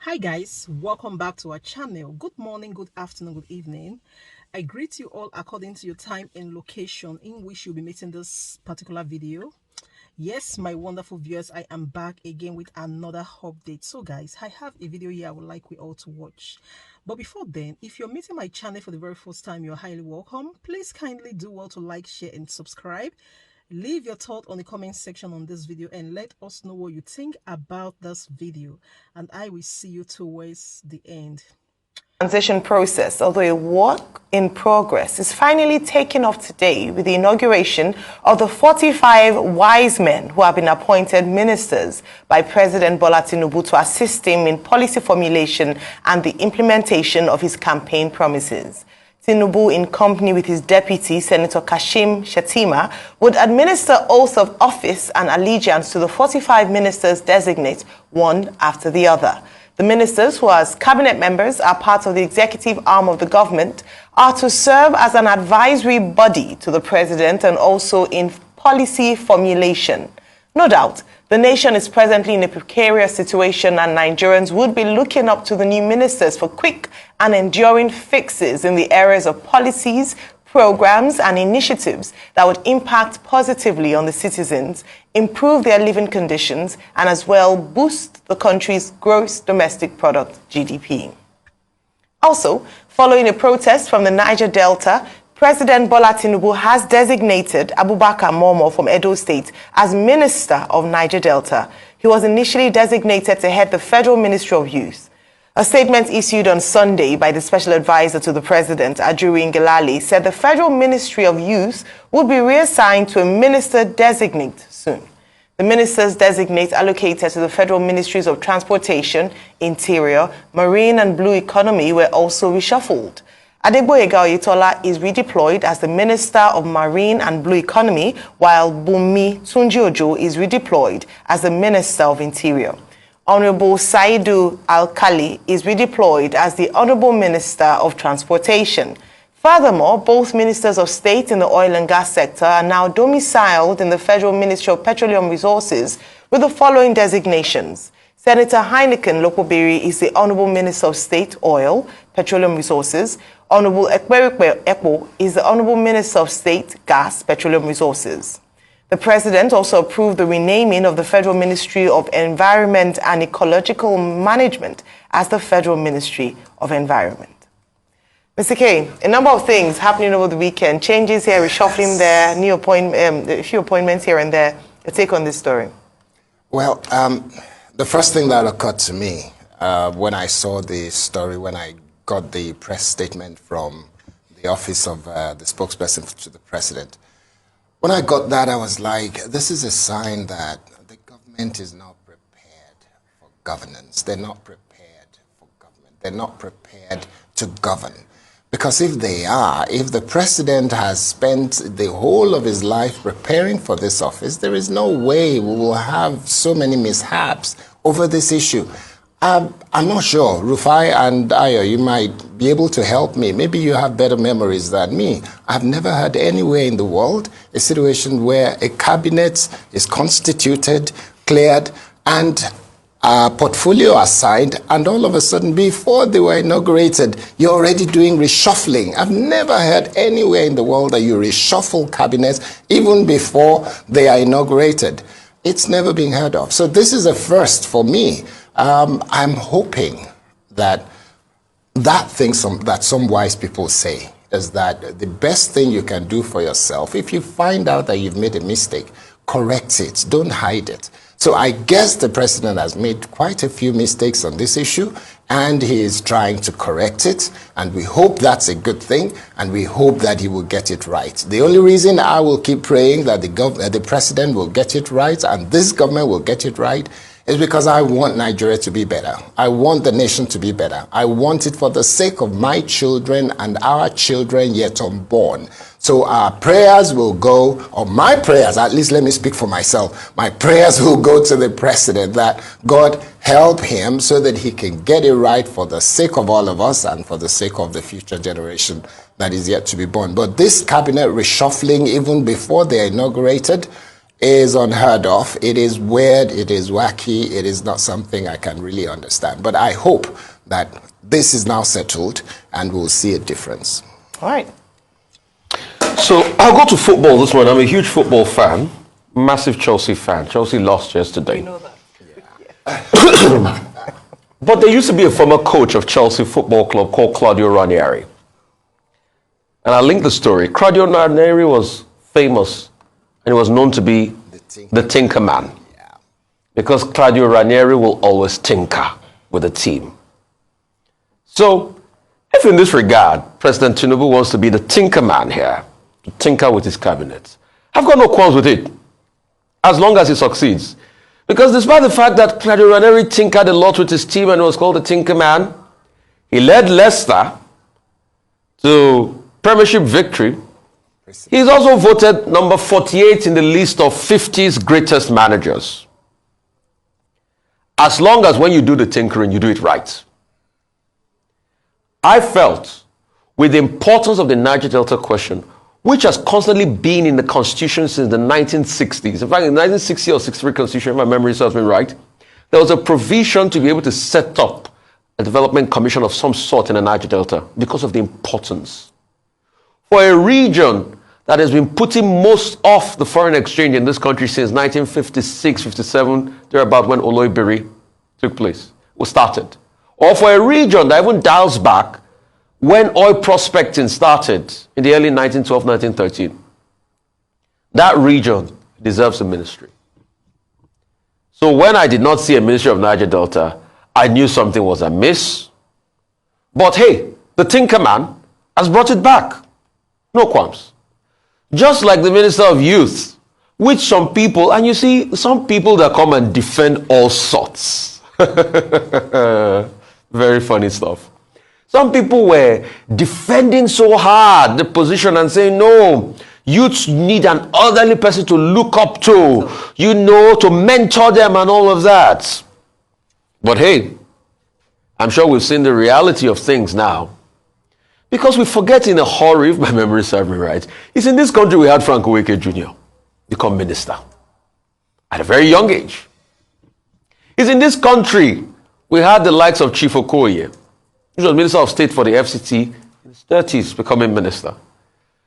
Hi guys, welcome back to our channel. Good morning, good afternoon, good evening. I greet you all according to your time and location in which you'll be meeting this particular video. Yes, my wonderful viewers, I am back again with another update. So guys, I have a video here I would like we all to watch. But before then, if you're meeting my channel for the very first time, you're highly welcome. Please kindly do well to like, share and subscribe. Leave your thought on the comment section on this video and let us know what you think about this video, and I will see you towards the end. Transition process, although a work in progress, is finally taking off today with the inauguration of the 45 wise men who have been appointed ministers by President Bola Tinubu to assist him in policy formulation and the implementation of his campaign promises. Tinubu, in company with his deputy, Senator Kashim Shettima, would administer oaths of office and allegiance to the 45 ministers designate, one after the other. The ministers, who as cabinet members are part of the executive arm of the government, are to serve as an advisory body to the president and also in policy formulation. No doubt, the nation is presently in a precarious situation and Nigerians would be looking up to the new ministers for quick and enduring fixes in the areas of policies, programs and initiatives that would impact positively on the citizens, improve their living conditions, and as well boost the country's gross domestic product, GDP. Also, following a protest from the Niger Delta, President Bola Tinubu has designated Abubakar Momo from Edo State as Minister of Niger Delta. He was initially designated to head the Federal Ministry of Youth. A statement issued on Sunday by the Special Advisor to the President, Ajuri Ngelale, said the Federal Ministry of Youth would be reassigned to a minister designate soon. The ministers designate allocated to the Federal Ministries of Transportation, Interior, Marine and Blue Economy were also reshuffled. Adegboyega Oyetola is redeployed as the Minister of Marine and Blue Economy, while Bunmi Tunji-Ojo is redeployed as the Minister of Interior. Honorable Saidu Alkali is redeployed as the Honorable Minister of Transportation. Furthermore, both ministers of state in the oil and gas sector are now domiciled in the Federal Ministry of Petroleum Resources with the following designations. Senator Heineken Lokobiri is the Honorable Minister of State, Oil, Petroleum Resources. Honorable Ekwerikwe Ekpo is the Honorable Minister of State, Gas, Petroleum Resources. The President also approved the renaming of the Federal Ministry of Environment and Ecological Management as the Federal Ministry of Environment. Mr. K, a number of things happening over the weekend, changes here, reshuffling there, new a few appointments here and there. Your take on this story? Well, the first thing that occurred to me when I saw the story, when I got the press statement from the office of the spokesperson to the President, when I got that, I was like, this is a sign that the government is not prepared for governance. They're not prepared for government. They're not prepared to govern. Because if they are, if the president has spent the whole of his life preparing for this office, there is no way we will have so many mishaps over this issue. I'm not sure. Rufai and Ayo, you might be able to help me. Maybe you have better memories than me. I've never heard anywhere in the world a situation where a cabinet is constituted, cleared, and a portfolio assigned, and all of a sudden, before they were inaugurated, you're already doing reshuffling. I've never heard anywhere in the world that you reshuffle cabinets even before they are inaugurated. It's never been heard of. So this is a first for me. I'm hoping that that some wise people say is that the best thing you can do for yourself, if you find out that you've made a mistake, correct it. Don't hide it. So I guess the president has made quite a few mistakes on this issue, and he is trying to correct it, and we hope that's a good thing, and we hope that he will get it right. The only reason I will keep praying that the president will get it right and this government will get it right is because I want Nigeria to be better. I want the nation to be better. I want it for the sake of my children and our children yet unborn. So our prayers will go, or my prayers, at least let me speak for myself, my prayers will go to the president that God help him so that he can get it right for the sake of all of us and for the sake of the future generation that is yet to be born. But this cabinet reshuffling, even before they are inaugurated, is unheard of. It is weird, it is wacky, it is not something I can really understand. But I hope that this is now settled and we'll see a difference. All right. So I'll go to football this morning. I'm a huge football fan, massive Chelsea fan. Chelsea lost yesterday. We know that. But there used to be a former coach of Chelsea Football Club called Claudio Ranieri. And I linked the story. Claudio Ranieri was famous and he was known to be the tinker man. Yeah. Because Claudio Ranieri will always tinker with the team. So, if in this regard, President Tinubu wants to be the tinker man here, to tinker with his cabinet, I've got no qualms with it, as long as he succeeds. Because despite the fact that Claudio Ranieri tinkered a lot with his team and was called the tinker man, he led Leicester to Premiership victory. He's also voted number 48 in the list of 50's greatest managers. As long as when you do the tinkering, you do it right. I felt, with the importance of the Niger Delta question, which has constantly been in the Constitution since the 1960s. In fact, in the 1960 or 63 Constitution, if my memory serves me right, there was a provision to be able to set up a development commission of some sort in the Niger Delta because of the importance. For a region that has been putting most of the foreign exchange in this country since 1956, 57, thereabout when Oloibiri took place, was started. Or for a region that even dials back when oil prospecting started in the early 1912, 1913. That region deserves a ministry. So when I did not see a ministry of Niger Delta, I knew something was amiss. But hey, the tinker man has brought it back. No qualms. Just like the Minister of Youth, which some people, and you see, some people that come and defend all sorts. Very funny stuff. Some people were defending so hard the position and saying, no, youths need an elderly person to look up to, you know, to mentor them and all of that. But hey, I'm sure we've seen the reality of things now. Because we forget in a hurry, if my memory serves me right, it's in this country we had Frank Oweke Jr. become minister at a very young age. It's in this country we had the likes of Chief Okoye, who was Minister of State for the FCT in his 30s, becoming minister.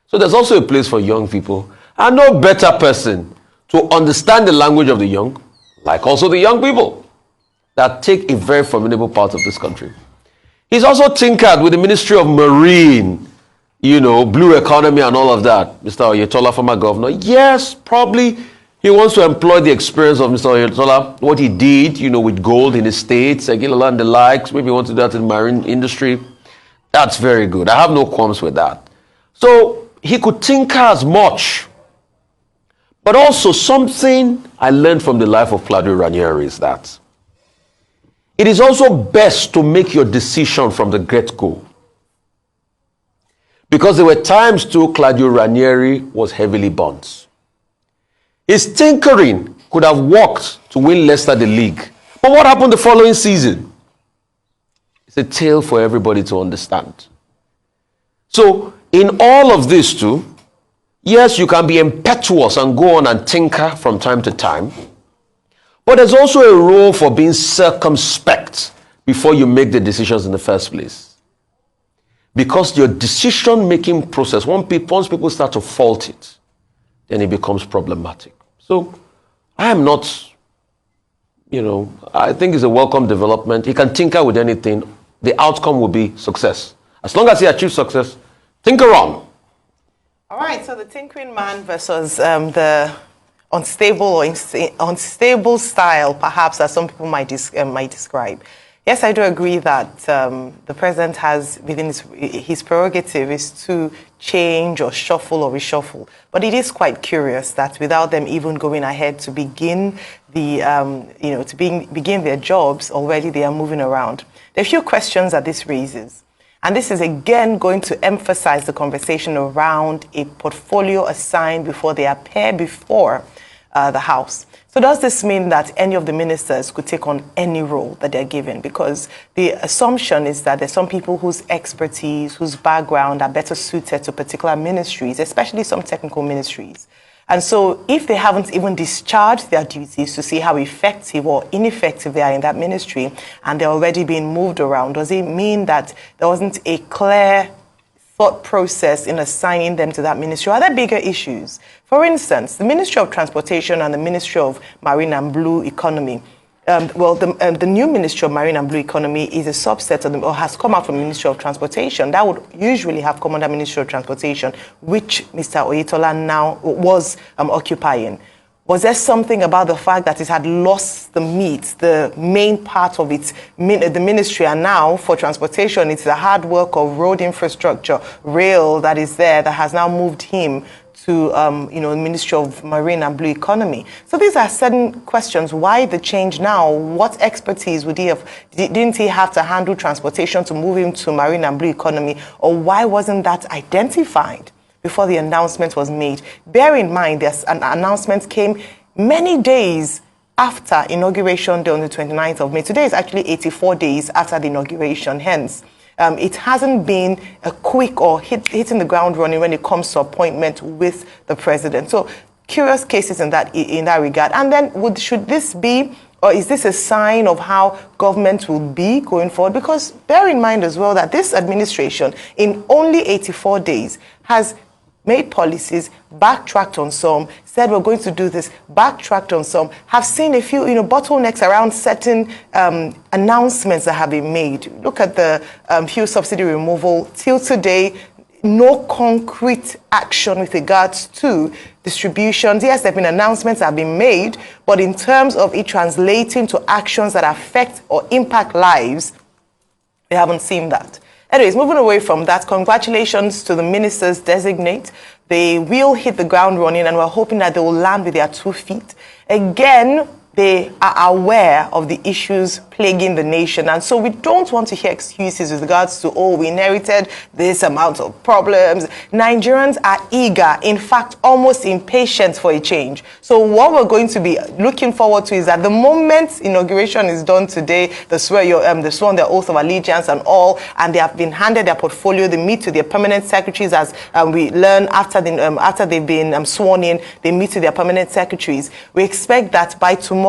So there's also a place for young people, and no better person to understand the language of the young, like also the young people that take a very formidable part of this country. He's also tinkered with the Ministry of Marine, you know, blue economy and all of that. Mr. Oyetola, former governor, yes, probably he wants to employ the experience of Mr. Oyetola, what he did, you know, with gold in his states, Agilala and the likes. Maybe he wants to do that in the marine industry. That's very good. I have no qualms with that. So he could tinker as much. But also something I learned from the life of Claudio Ranieri is that it is also best to make your decision from the get-go. Because there were times too Claudio Ranieri was heavily burnt. His tinkering could have worked to win Leicester the league. But what happened the following season? It's a tale for everybody to understand. So, in all of this too, yes, you can be impetuous and go on and tinker from time to time. But there's also a role for being circumspect before you make the decisions in the first place. Because your decision-making process, once people start to fault it, then it becomes problematic. So I am not, you know, I think it's a welcome development. He can tinker with anything. The outcome will be success. As long as he achieves success, tinker on. All right, so the tinkering man versus the unstable or unstable style, perhaps, as some people might describe. Yes, I do agree that the president has, within his prerogative, is to change or shuffle or reshuffle. But it is quite curious that without them even going ahead to begin begin their jobs, already they are moving around. There are a few questions that this raises. And this is again going to emphasize the conversation around a portfolio assigned before they appear before the House. So does this mean that any of the ministers could take on any role that they're given? Because the assumption is that there's some people whose expertise, whose background are better suited to particular ministries, especially some technical ministries. And so if they haven't even discharged their duties to see how effective or ineffective they are in that ministry, and they're already being moved around, does it mean that there wasn't a clear thought process in assigning them to that ministry? Are there bigger issues? For instance, the Ministry of Transportation and the Ministry of Marine and Blue Economy. The new Ministry of Marine and Blue Economy is a subset of or has come out from the Ministry of Transportation. That would usually have come under Ministry of Transportation, which Mr. Oyetola now was occupying. Was there something about the fact that it had lost the meat, the main part of its the ministry, and now for transportation, it's the hard work of road infrastructure, rail that is there that has now moved him to the Ministry of Marine and Blue Economy? So these are certain questions. Why the change now? What expertise would he have? Didn't he have to handle transportation to move him to Marine and Blue Economy? Or why wasn't that identified before the announcement was made? Bear in mind, an announcement came many days after inauguration day on the 29th of May. Today is actually 84 days after the inauguration, hence it hasn't been a quick or hitting the ground running when it comes to appointment with the president. So curious cases in that regard. And then should this be, or is this a sign of how government will be going forward? Because bear in mind as well that this administration in only 84 days has made policies, backtracked on some, said we're going to do this, backtracked on some, have seen a few bottlenecks around certain announcements that have been made. Look at the fuel subsidy removal. Till today, no concrete action with regards to distributions. Yes, there have been announcements that have been made, but in terms of it translating to actions that affect or impact lives, we haven't seen that. Anyways, moving away from that, congratulations to the ministers designate. They will hit the ground running, and we're hoping that they will land with their 2 feet. Again, they are aware of the issues plaguing the nation. And so we don't want to hear excuses with regards to, we inherited this amount of problems. Nigerians are eager, in fact, almost impatient for a change. So what we're going to be looking forward to is that the moment inauguration is done today, they sworn their oath of allegiance and all, and they have been handed their portfolio. They meet with their permanent secretaries, as we learn after they've been sworn in. They meet with their permanent secretaries. We expect that by tomorrow,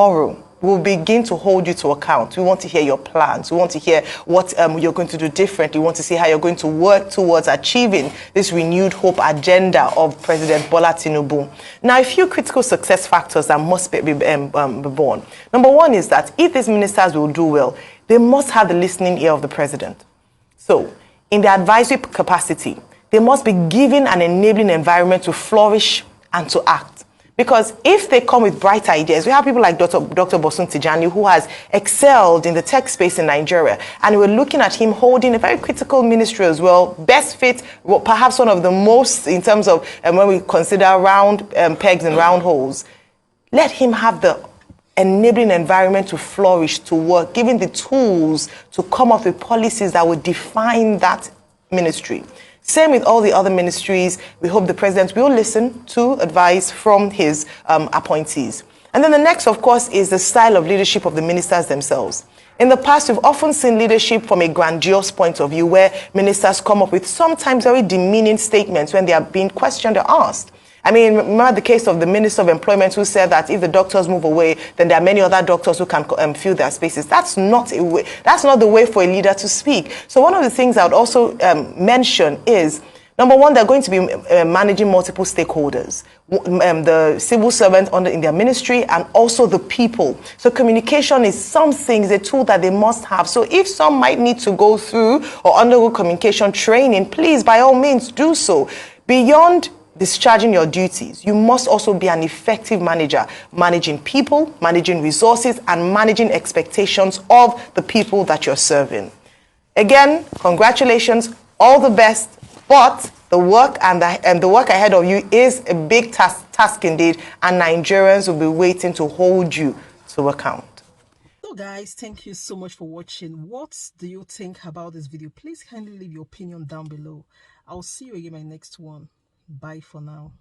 we'll begin to hold you to account. We want to hear your plans. We want to hear what you're going to do differently. We want to see how you're going to work towards achieving this renewed hope agenda of President Bola Tinubu. Now, a few critical success factors that must be born. Number one is that if these ministers will do well, they must have the listening ear of the president. So, in the advisory capacity, they must be given an enabling environment to flourish and to act. Because if they come with bright ideas, we have people like Dr. Bosun Tijani, who has excelled in the tech space in Nigeria, and we're looking at him holding a very critical ministry as well, best fit, perhaps one of the most in terms of when we consider round pegs and round holes. Let him have the enabling environment to flourish, to work, giving the tools to come up with policies that would define that ministry. Same with all the other ministries. We hope the president will listen to advice from his appointees. And then the next, of course, is the style of leadership of the ministers themselves. In the past, we've often seen leadership from a grandiose point of view, where ministers come up with sometimes very demeaning statements when they are being questioned or asked. I mean, remember the case of the Minister of Employment who said that if the doctors move away, then there are many other doctors who can fill their spaces. That's not the way for a leader to speak. So one of the things I would also mention is, number one, they're going to be managing multiple stakeholders, the civil servants in their ministry and also the people. So communication is a tool that they must have. So if some might need to go through or undergo communication training, please, by all means, do so. Beyond discharging your duties, you must also be an effective manager, managing people, managing resources, and managing expectations of the people that you're serving. Again, congratulations, all the best, but the work and the work ahead of you is a big task indeed, and Nigerians will be waiting to hold you to account. So guys, thank you so much for watching. What do you think about this video? Please kindly leave your opinion down below. I'll see you again in my next one. Bye for now.